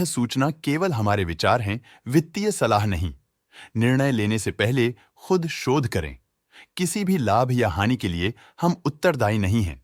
सूचना केवल हमारे विचार हैं, वित्तीय सलाह नहीं। निर्णय लेने से पहले खुद शोध करें। किसी भी लाभ या हानि के लिए हम उत्तरदायी नहीं हैं।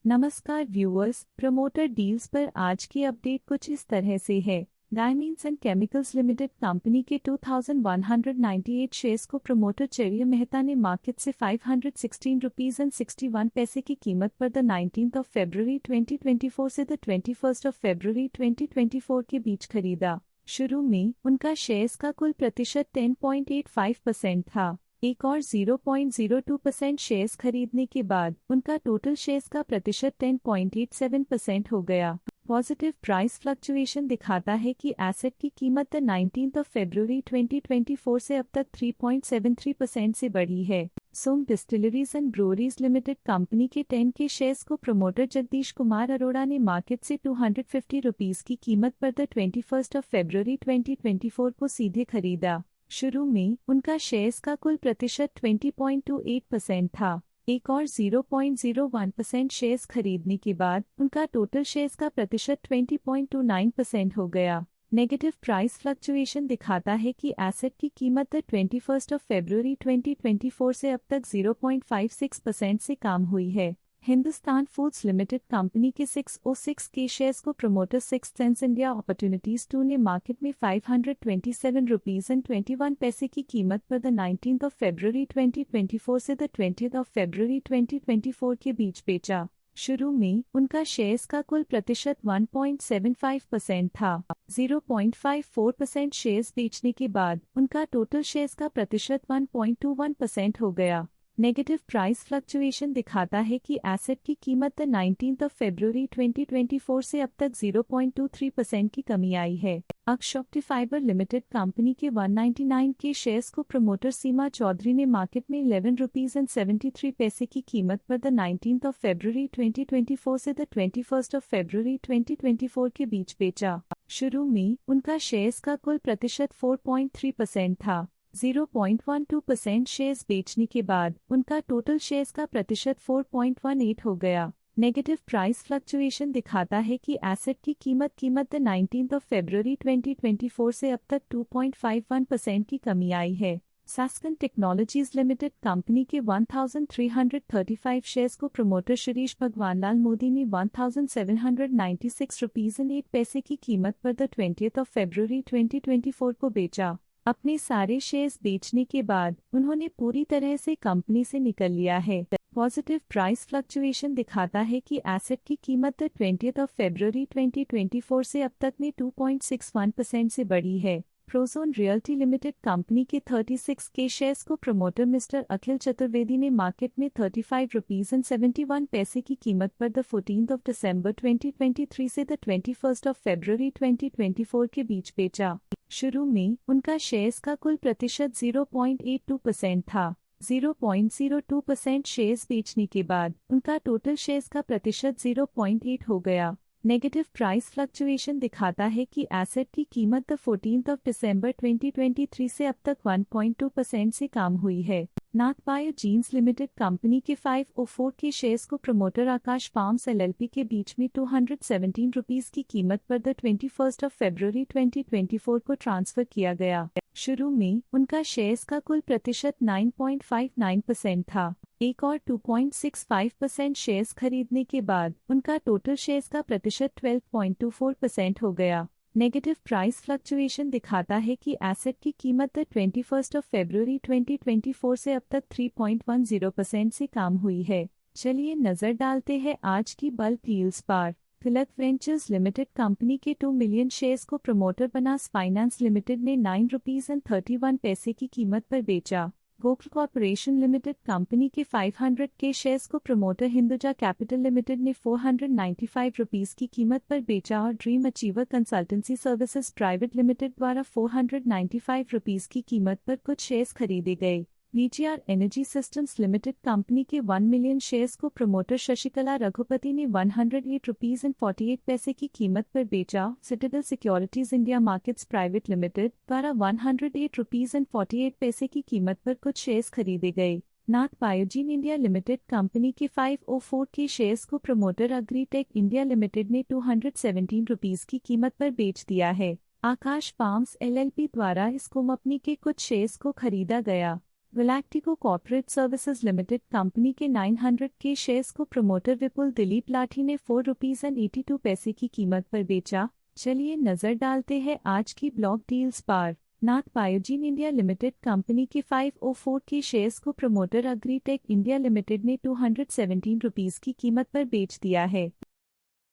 नमस्कार व्यूअर्स, प्रमोटर डील्स पर आज की अपडेट कुछ इस तरह से है। Diamonds and chemicals limited company के 2198 शेयर्स को प्रमोटर चेरिया मेहता ने मार्केट से 516 रुपीज एंड 61 पैसे की कीमत पर द 19 फरवरी 2024 से द 21 फरवरी 2024 के बीच खरीदा। शुरू में उनका शेयर्स का कुल प्रतिशत 10.85% था। एक और 0.02% शेयर्स खरीदने के बाद उनका टोटल शेयर्स का प्रतिशत 10.87% हो गया। पॉजिटिव प्राइस फ्लक्चुएशन दिखाता है कि एसेट की कीमत 19 फरवरी 2024 से अब तक 3.73% से बढ़ी है। Som distilleries and breweries limited company के 10 के शेयर्स को प्रमोटर जगदीश कुमार अरोड़ा ने मार्केट से 250 रुपीस की कीमत पर द 21 फरवरी 2024 को सीधे खरीदा। शुरू में उनका शेयर्स का कुल प्रतिशत 20.28% था। एक और 0.01% शेयर्स खरीदने के बाद उनका टोटल शेयर्स का प्रतिशत 20.29% हो गया। नेगेटिव प्राइस फ्लक्चुएशन दिखाता है कि एसेट की कीमत 21 फरवरी 2024 से अब तक 0.56% से कम हुई है। हिंदुस्तान फूड्स लिमिटेड कंपनी के 606 के शेयर्स को promoter six sense India opportunities 2 ने मार्केट में 527 रुपीज एंड 21 पैसे की कीमत पर द 19 फरवरी 2024 से द 20 फरवरी 2024 के बीच बेचा। शुरू में उनका शेयर्स का कुल प्रतिशत 1.75% था। 0.54% शेयर्स बेचने के बाद उनका टोटल शेयर्स का प्रतिशत 1.21% हो गया। नेगेटिव प्राइस फ्लक्चुएशन दिखाता है कि एसेट की कीमत 19 फरवरी 2024 से अब तक 0.23% की कमी आई है। अक्षोक्ति फाइबर लिमिटेड कंपनी के 199 के शेयर्स को प्रमोटर सीमा चौधरी ने मार्केट में 11 रुपीज एंड 73 पैसे की कीमत पर द 19 फरवरी 2024 से द 21 फरवरी 2024 के बीच बेचा। शुरू में उनका शेयर्स का कुल प्रतिशत 4.3% था। 0.12% शेयर्स बेचने के बाद उनका टोटल शेयर्स का प्रतिशत 4.18 हो गया। नेगेटिव प्राइस फ्लक्चुएशन दिखाता है कि एसेट की कीमत 19 फरवरी 2024 से अब तक 2.51% की कमी आई है। सास्कन टेक्नोलॉजीज लिमिटेड कंपनी के 1335 शेयर्स को प्रमोटर शिरीष भगवानलाल मोदी ने 1796 रुपीज एंड 8 पैसे की कीमत पर द 20 फरवरी 2024 को बेचा। अपने सारे शेयर्स बेचने के बाद उन्होंने पूरी तरह से कंपनी से निकल लिया है। पॉजिटिव प्राइस फ्लक्चुएशन दिखाता है कि एसेट की कीमत 20 फरवरी 2024 से अब तक में 2.61% से बढ़ी है। प्रोजोन रियल्टी लिमिटेड कंपनी के 36 के शेयर्स को प्रमोटर मिस्टर अखिल चतुर्वेदी ने मार्केट में 35 रुपीज एंड 71 पैसे की कीमत पर द 14 दिसंबर 2023 से द 21 फरवरी 2024 के बीच बेचा। शुरू में उनका शेयर्स का कुल प्रतिशत 0.82% था। 0.02% शेयर्स बेचने के बाद उनका टोटल शेयर्स का प्रतिशत 0.8 हो गया। नेगेटिव प्राइस फ्लक्चुएशन दिखाता है कि एसेट की कीमत 14 दिसंबर 2023 से अब तक 1.2% से कम हुई है। नाथ बायो जीन्स लिमिटेड कंपनी के 504 के शेयर्स को प्रमोटर आकाश फार्म्स एलएलपी के बीच में 217 रुपीस की कीमत पर द 21 फरवरी 2024 को ट्रांसफर किया गया। शुरू में उनका शेयर्स का कुल प्रतिशत 9.59% था। एक और 2.65% शेयर्स खरीदने के बाद उनका टोटल शेयर्स का प्रतिशत 12.24% हो गया। नेगेटिव प्राइस फ्लक्चुएशन दिखाता है कि एसेट की कीमत 21 फरवरी 2024 से अब तक 3.10% से कम हुई है। चलिए नजर डालते हैं आज की बल्क डील्स पर। तिलक वेंचर्स लिमिटेड कंपनी के 2 मिलियन शेयर्स को प्रमोटर बनास फाइनेंस लिमिटेड ने 9 रुपीज एंड 31 पैसे की कीमत पर बेचा। गोकुल कॉर्पोरेशन लिमिटेड कंपनी के 500 के शेयर्स को प्रमोटर हिंदुजा कैपिटल लिमिटेड ने 495 रुपीस की कीमत पर बेचा और dream achiever consultancy services private limited द्वारा 495 रुपीस की कीमत पर कुछ शेयर्स खरीदे गए। VGR energy systems limited company के 1 मिलियन शेयर्स को प्रमोटर शशिकला रघुपति ने 108 रुपीस एंड 48 पैसे की कीमत पर बेचा। Citadel securities India markets private limited द्वारा 108 रुपीस एंड 48 पैसे की कीमत पर कुछ शेयर्स खरीदे गए। नाथ बायोजीन इंडिया लिमिटेड कंपनी के 504 के शेयर्स को प्रमोटर अग्रीटेक इंडिया लिमिटेड ने 217 रुपीस की कीमत पर बेच दिया है। आकाश फार्म्स एलएलपी द्वारा इस कंपनी के कुछ शेयर्स को खरीदा गया। Galactico corporate services limited company के 900 के शेयर्स को प्रमोटर विपुल दिलीप लाठी ने 4 रुपीस एंड 82 पैसे की कीमत पर बेचा। चलिए नजर डालते हैं आज की ब्लॉक डील्स पर। नाथ बायोजीन इंडिया लिमिटेड कंपनी के 504 के शेयर्स को प्रमोटर अग्रीटेक इंडिया लिमिटेड ने 217 रुपीस की कीमत पर बेच दिया है।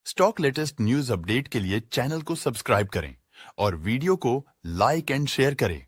स्टॉक लेटेस्ट न्यूज अपडेट के लिए चैनल को सब्सक्राइब करें और वीडियो को लाइक एंड शेयर करें।